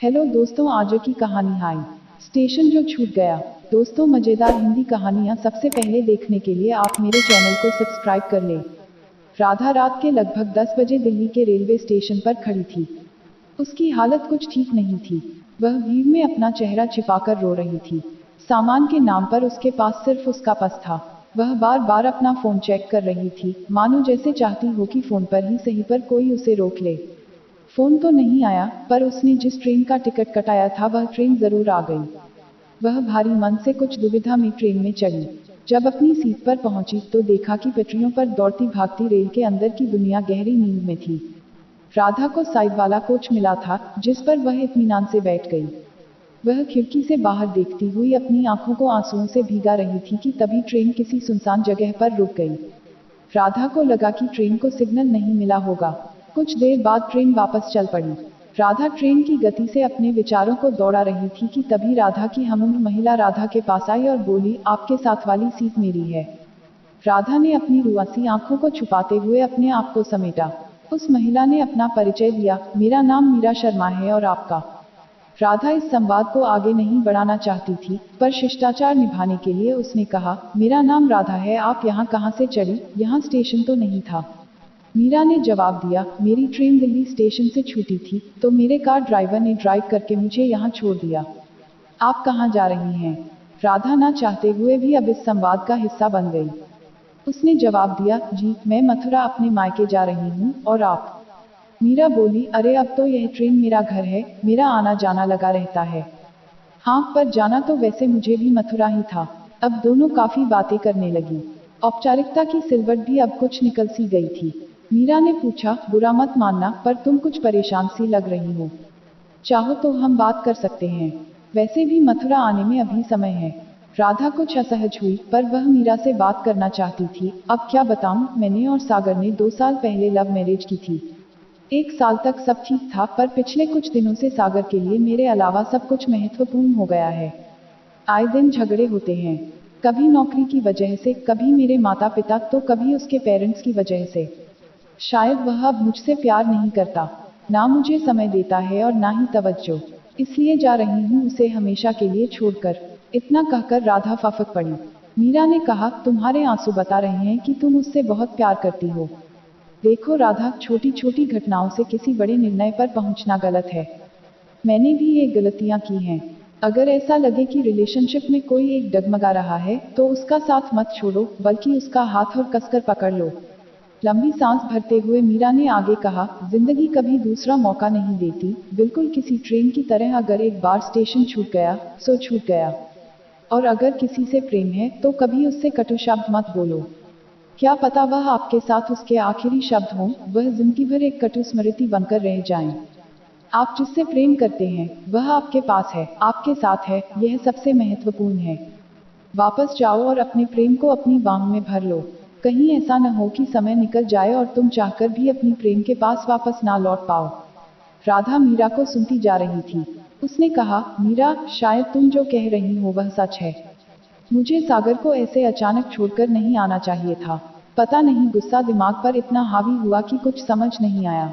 Hello दोस्तों, आज की कहानी हाई स्टेशन जो छूट गया। दोस्तों, मजेदार हिंदी कहानियां सबसे पहले देखने के लिए आप मेरे चैनल को सब्सक्राइब कर लें। राधा रात के लगभग 10 बजे दिल्ली के रेलवे स्टेशन पर खड़ी थी। उसकी हालत कुछ ठीक नहीं थी। वह भीड़ में अपना चेहरा छिपाकर रो रही थी। सामान के नाम पर उसके पास सिर्फ उसका पास था। वह बार बार अपना फोन चेक कर रही थी, मानो जैसे चाहती हो कि फोन पर ही सही पर कोई उसे रोक ले। फोन तो नहीं आया, पर उसने जिस ट्रेन का टिकट कटाया था वह ट्रेन जरूर आ गई। वह भारी मन से कुछ दुविधा में ट्रेन में चढ़ी। जब अपनी सीट पर पहुंची तो देखा कि पटरियों पर दौड़ती भागती रेल के अंदर की दुनिया गहरी नींद में थी। राधा को साइड वाला कोच मिला था, जिस पर वह इत्मीनान से बैठ गई। वह खिड़की से बाहर देखती हुई अपनी आंखों को आंसुओं से भीगा रही थी कि तभी ट्रेन किसी सुनसान जगह पर रुक गई। राधा को लगा कि ट्रेन को सिग्नल नहीं मिला होगा। कुछ देर बाद ट्रेन वापस चल पड़ी। राधा ट्रेन की गति से अपने विचारों को दौड़ा रही थी कि तभी राधा की हमउम्र महिला राधा के पास आई और बोली, आपके साथ वाली सीट मेरी है। राधा ने अपनी रुआसी आंखों को छुपाते हुए अपने आप को समेटा। उस महिला ने अपना परिचय दिया, मेरा नाम मीरा शर्मा है और आपका। राधा इस संवाद को आगे नहीं बढ़ाना चाहती थी, पर शिष्टाचार निभाने के लिए उसने कहा, मेरा नाम राधा है, आप यहाँ कहाँ से चढ़ी? यहाँ स्टेशन तो नहीं था। मीरा ने जवाब दिया, मेरी ट्रेन दिल्ली स्टेशन से छूटी थी, तो मेरे कार ड्राइवर ने ड्राइव करके मुझे यहाँ छोड़ दिया। आप कहाँ जा रही हैं? राधा ना चाहते हुए भी अब इस संवाद का हिस्सा बन गई। उसने जवाब दिया, जी मैं मथुरा अपने मायके जा रही हूँ, और आप? मीरा बोली, अरे अब तो यह ट्रेन मेरा घर है, मेरा आना जाना लगा रहता है। हाँ, पर जाना तो वैसे मुझे भी मथुरा ही था। अब दोनों काफी बातें करने लगी। औपचारिकता की सिलवट भी अब कुछ निकल सी गई थी। मीरा ने पूछा, बुरा मत मानना, पर तुम कुछ परेशान सी लग रही हो। चाहो तो हम बात कर सकते हैं। वैसे भी मथुरा आने में अभी समय है। राधा कुछ असहज हुई, पर वह मीरा से बात करना चाहती थी। अब क्या बताऊं, मैंने और सागर ने 2 साल पहले लव मैरिज की थी। 1 साल तक सब ठीक था, पर पिछले कुछ दिनों से सागर के लिए मेरे अलावा सब कुछ महत्वपूर्ण हो गया है। आए दिन झगड़े होते हैं, कभी नौकरी की वजह से, कभी मेरे माता पिता, तो कभी उसके पेरेंट्स की वजह से। शायद वह अब मुझसे प्यार नहीं करता, ना मुझे समय देता है और ना ही तवज्जो। इसलिए जा रही हूँ उसे हमेशा के लिए छोड़कर। इतना कहकर राधा फफक पड़ी। मीरा ने कहा, तुम्हारे आंसू बता रहे हैं कि तुम उससे बहुत प्यार करती हो। देखो राधा, छोटी छोटी घटनाओं से किसी बड़े निर्णय पर पहुंचना गलत है। मैंने भी ये गलतियां की हैं। अगर ऐसा लगे कि रिलेशनशिप में कोई एक डगमगा रहा है, तो उसका साथ मत छोड़ो, बल्कि उसका हाथ और कसकर पकड़ लो। लंबी सांस भरते हुए मीरा ने आगे कहा, जिंदगी कभी दूसरा मौका नहीं देती, बिल्कुल किसी ट्रेन की तरह। अगर एक बार स्टेशन छूट गया, सो छूट गया। और अगर किसी से प्रेम है, तो कभी उससे कटु शब्द मत बोलो। क्या पता वह आपके साथ उसके आखिरी शब्द हों, वह जिंदगी भर एक कटु स्मृति बनकर रह जाएं। आप जिससे प्रेम करते हैं, वह आपके पास है, आपके साथ है, यह सबसे महत्वपूर्ण है। वापस जाओ और अपने प्रेम को अपनी बाहों में भर लो। कहीं ऐसा न हो कि समय निकल जाए और तुम चाहकर भी अपनी प्रेम के पास वापस ना लौट पाओ। राधा मीरा को सुनती जा रही थी। उसने कहा, मीरा, शायद तुम जो कह रही हो वह सच है। मुझे सागर को ऐसे अचानक छोड़कर नहीं आना चाहिए था। पता नहीं गुस्सा दिमाग पर इतना हावी हुआ कि कुछ समझ नहीं आया।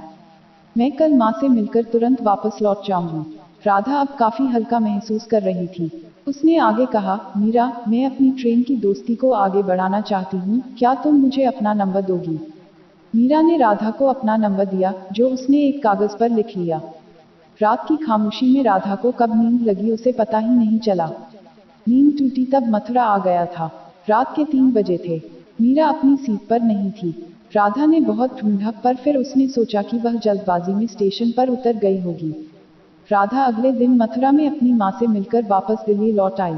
मैं कल माँ से मिलकर तुरंत वापस लौट जाऊंगी। राधा अब काफी हल्का महसूस कर रही थी। उसने आगे कहा, मीरा, मैं अपनी ट्रेन की दोस्ती को आगे बढ़ाना चाहती हूँ, क्या तुम मुझे अपना नंबर दोगी? मीरा ने राधा को अपना नंबर दिया, जो उसने एक कागज पर लिख लिया। रात की खामोशी में राधा को कब नींद लगी उसे पता ही नहीं चला। नींद टूटी तब मथुरा आ गया था। रात के 3 बजे थे। मीरा अपनी सीट पर नहीं थी। राधा ने बहुत ढूंढा, पर फिर उसने सोचा कि वह जल्दबाजी में स्टेशन पर उतर गई होगी। राधा अगले दिन मथुरा में अपनी माँ से मिलकर वापस दिल्ली लौट आई।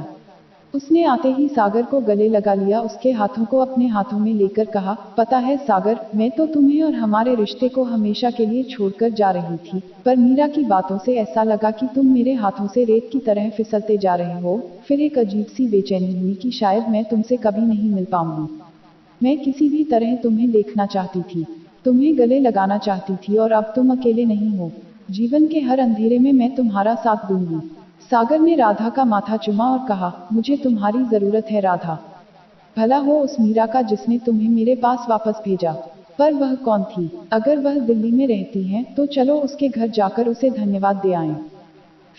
उसने आते ही सागर को गले लगा लिया, उसके हाथों को अपने हाथों में लेकर कहा, पता है सागर, मैं तो तुम्हें और हमारे रिश्ते को हमेशा के लिए छोड़कर जा रही थी, पर मीरा की बातों से ऐसा लगा कि तुम मेरे हाथों से रेत की तरह फिसलते जा रहे हो। फिर एक अजीब सी बेचैनी हुई कि शायद मैं तुमसे कभी नहीं मिल पाऊंगी। मैं किसी भी तरह तुम्हें देखना चाहती थी, तुम्हें गले लगाना चाहती थी, और अब तुम अकेले नहीं हो। जीवन के हर अंधेरे में मैं तुम्हारा साथ दूंगी। सागर ने राधा का माथा चूमा और कहा, मुझे तुम्हारी जरूरत है राधा। भला हो उस मीरा का जिसने तुम्हें मेरे पास वापस भेजा। पर वह कौन थी? अगर वह दिल्ली में रहती है, तो चलो उसके घर जाकर उसे धन्यवाद दे आएं।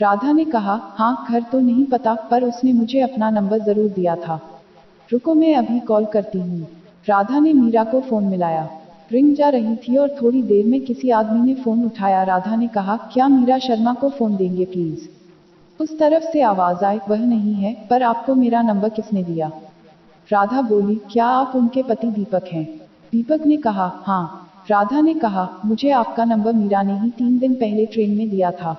राधा ने कहा, हाँ, घर तो नहीं पता, पर उसने मुझे अपना नंबर जरूर दिया था। रुको, मैं अभी कॉल करती हूँ। राधा ने मीरा को फोन मिलाया। रिंग जा रही थी और थोड़ी देर में किसी आदमी ने फोन उठाया। राधा ने कहा, क्या मीरा शर्मा को फोन देंगे प्लीज? उस तरफ से आवाज आई, वह नहीं है, पर आपको मेरा नंबर किसने दिया? राधा बोली, क्या आप उनके पति दीपक हैं? दीपक ने कहा, हाँ। राधा ने कहा, मुझे आपका नंबर मीरा ने ही 3 दिन पहले ट्रेन में दिया था।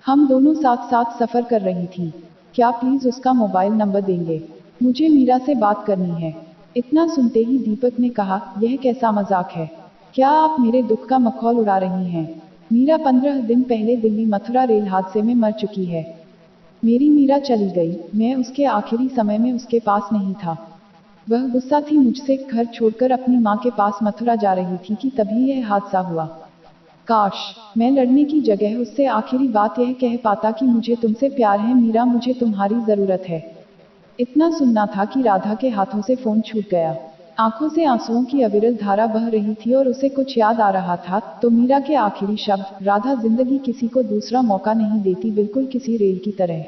हम दोनों साथ साथ सफर कर रही थी। क्या प्लीज उसका मोबाइल नंबर देंगे? मुझे मीरा से बात करनी है। इतना सुनते ही दीपक ने कहा, यह कैसा मजाक है? क्या आप मेरे दुख का मखौल उड़ा रही हैं? मीरा 15 दिन पहले दिल्ली मथुरा रेल हादसे में मर चुकी है। मेरी मीरा चली गई, मैं उसके आखिरी समय में उसके पास नहीं था। वह गुस्सा थी मुझसे, घर छोड़कर अपनी माँ के पास मथुरा जा रही थी कि तभी यह हादसा हुआ। काश मैं लड़ने की जगह उससे आखिरी बात यह कह पाता कि मुझे तुमसे प्यार है मीरा, मुझे तुम्हारी जरूरत है। इतना सुनना था कि राधा के हाथों से फोन छूट गया। आंखों से आंसुओं की अविरल धारा बह रही थी और उसे कुछ याद आ रहा था, तो मीरा के आखिरी शब्द, राधा जिंदगी किसी को दूसरा मौका नहीं देती, बिल्कुल किसी रेल की तरह।